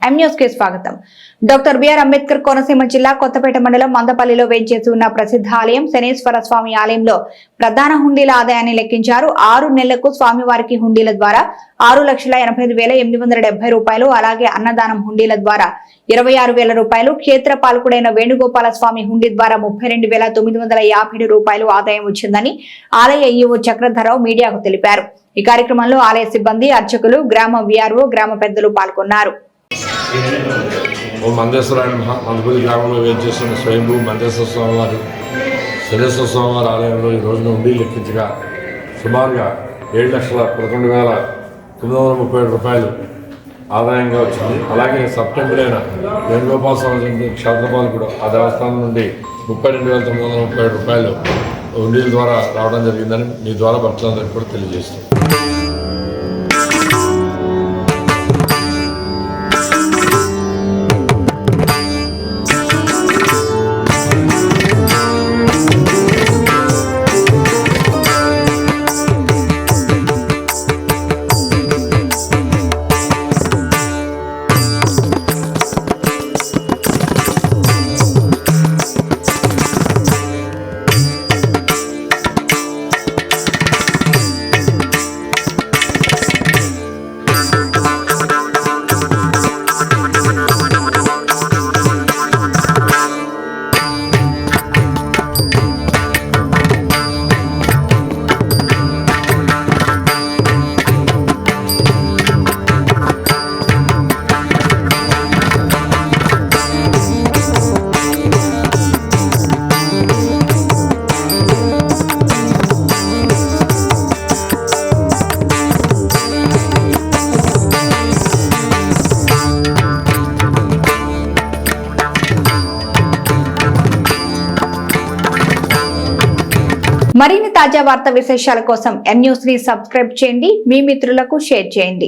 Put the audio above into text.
M news కి స్వాగతం. Doctor BR Ambedkar Konaseema జిల్లా కొత్తపేట మండలం మందపల్లిలో వేంచేసి ఉన్న ప్రసిద్ధ ఆలయం శనేశ్వర స్వామి ఆలయంలో ప్రధాన హుండీల ఆదాయాన్ని లెక్కించారు. 6 నెలలకు స్వామివారికి హుండీల ద్వారా 6,85,870 రూపాయలు, అలాగే అన్నదానం హుండీల ద్వారా 26,000 రూపాయలు, క్షేత్ర పాలకుడైన వేణుగోపాల స్వామి హుండీ ద్వారా 32,957 రూపాయలు ఆదాయం వచ్చిందని ఆలయ ఈవో చక్రధరరావు మీడియాకు తెలిపారు. ఈ కార్యక్రమంలో ఆలయ సిబ్బంది, అర్చకులు, గ్రామ విఆర్ఓ, గ్రామ పెద్దలు పాల్గొన్నారు. మందపల్లి గ్రామంలో వేయించేస్తున్న స్వయంభూ మందేశ్వర స్వామివారు శనేశ్వర స్వామివారి ఆలయంలో ఈ రోజున ఉండి లెక్కించగా సుమారుగా 7,11,937 రూపాయలు ఆదాయంగా వచ్చింది. అలాగే సెప్టెంబర్ అయిన వేణుగోపాల స్వామి క్షేత్రపాలకుడు ఆ దేవస్థానం నుండి 32,937 రూపాయలు ఉండిల ద్వారా రావడం జరిగిందని మీ ద్వారా భక్తులందరికీ కూడా తెలియజేస్తుంది. మరిన్ని తాజా వార్తా విశేషాల కోసం ఎం న్యూస్ ని సబ్స్క్రైబ్ చేయండి, మీ మిత్రులకు షేర్ చేయండి.